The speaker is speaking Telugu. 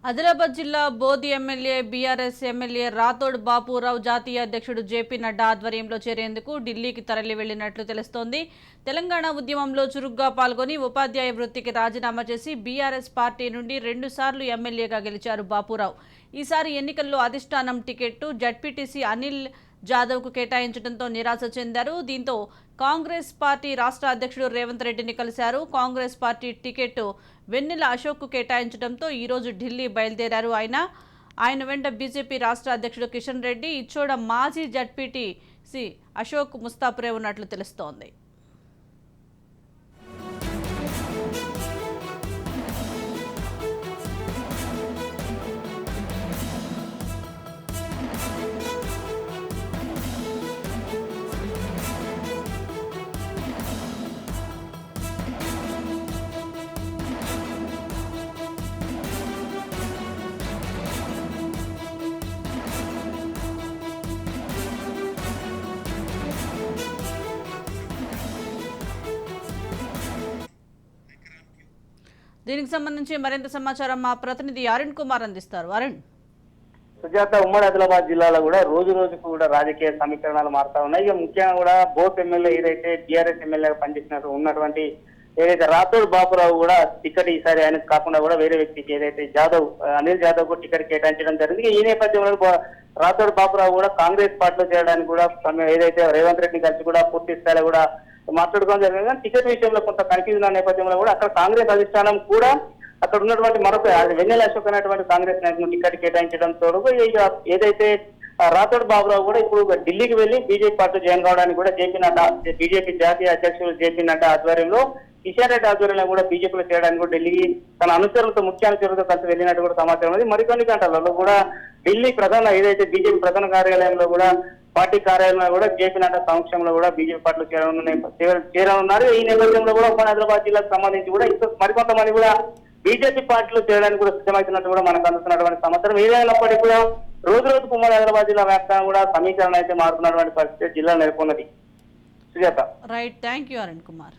ఆదిలాబాద్ జిల్లా Boath MLA BRS MLA Rathod Bapurao జాతీయ అధ్యక్షుడు జేపీ నడ్డా ఆధ్వర్యంలో చేరేందుకు ఢిల్లీకి తరలి వెళ్లినట్లు తెలుస్తోంది. తెలంగాణ ఉద్యమంలో చురుగ్గా పాల్గొని ఉపాధ్యాయ వృత్తికి రాజీనామా చేసి బీఆర్ఎస్ పార్టీ నుండి 2 సార్లు ఎమ్మెల్యేగా గెలిచారు బాపురావు. ఈసారి ఎన్నికల్లో అధిష్టానం టికెట్టు జడ్పీటీసీ అనిల్ జాదవ్కు కేటాయించడంతో నిరాశ చెందారు. దీంతో కాంగ్రెస్ పార్టీ రాష్ట్ర అధ్యక్షుడు రేవంత్ రెడ్డిని కలిశారు. కాంగ్రెస్ పార్టీ టికెట్ వెన్నెల అశోక్కు కేటాయించడంతో ఈరోజు ఢిల్లీ బయలుదేరారు. ఆయన వెంట బీజేపీ రాష్ట్ర అధ్యక్షుడు కిషన్ రెడ్డి, ఇచ్చోడ మాజీ జడ్పీటీసీ అశోక్ ముస్తాపురే ఉన్నట్లు తెలుస్తోంది. దీనికి సంబంధించి మరింత సమాచారం మా ప్రతినిధి అరుణ్ కుమార్ అందిస్తారు. అరుణ్, సుజాత, ఉమ్మడి ఆదిలాబాద్ జిల్లాలో కూడా రోజు రోజుకు కూడా రాజకీయ సమీకరణాలు మారుతా ఉన్నాయి. ఇక ముఖ్యంగా కూడా బోత్ ఎమ్మెల్యే ఏదైతే టీఆర్ఎస్ ఎమ్మెల్యేగా పనిచేసినట్టు ఉన్నటువంటి ఏదైతే రాథోడ్ బాపురావు కూడా టికెట్ ఈసారి ఆయనకు కాకుండా కూడా వేరే వ్యక్తికి ఏదైతే అనిల్ జాదవ్ కు టికెట్ కేటాయించడం జరిగింది. ఈ నేపథ్యంలో రాథోడ్ బాపురావు కూడా కాంగ్రెస్ పార్టీలో చేరడానికి కూడా ఏదైతే రేవంత్ రెడ్డిని కలిసి కూడా పూర్తి స్థాయిలో కూడా మాట్లాడుకోవడం జరిగింది. కానీ టికెట్ విషయంలో కొంత కన్ఫ్యూజన్ నేపథ్యంలో కూడా అక్కడ కాంగ్రెస్ అధిష్టానం కూడా అక్కడ ఉన్నటువంటి మరొక వెన్నెల అశోక్ అనేటువంటి కాంగ్రెస్ నాయకులు టికెట్ కేటాయించడం తోడు ఏదైతే రాథోడ్ బాబురావు కూడా ఇప్పుడు ఢిల్లీకి వెళ్లి బీజేపీ పార్టీ జాయిన్ కావడానికి కూడా జేపీ నడ్డా, బీజేపీ జాతీయ అధ్యక్షులు జేపీ నడ్డా ఆధ్వర్యంలో కిషన్ రెడ్డి ఆధ్వర్యంలో కూడా బీజేపీలో చేయడానికి కూడా ఢిల్లీకి తన అనుచరులతో ముఖ్య అనుచరులతో కలిసి వెళ్ళినట్టు కూడా సమాచారం ఉంది. మరికొన్ని గంటలలో కూడా ఢిల్లీ ప్రధాన ఏదైతే బీజేపీ ప్రధాన కార్యాలయంలో కూడా పార్టీ కార్యాలయంలో కూడా జేపీ నడ్డా సమక్షంలో కూడా బీజేపీ పార్టీలో చేరనున్నారు. ఈ నేపథ్యంలో కూడా ఉమ్మడి ఆదిలాబాద్ జిల్లాకు సంబంధించి కూడా ఇంకా మరికొంతమంది కూడా బీజేపీ పార్టీలో చేరడానికి కూడా సిద్ధమవుతున్నట్టు కూడా మనకు అందుతున్నటువంటి సమాచారం. ఏదైనప్పటికీ కూడా రోజు రోజుకు ఉమ్మడి ఆదిలాబాద్ జిల్లా వ్యాప్తంగా కూడా సమీకరణ అయితే మారుతున్నటువంటి పరిస్థితి జిల్లా నెలకొన్నది. Sujatha, right, thank you Arun Kumar.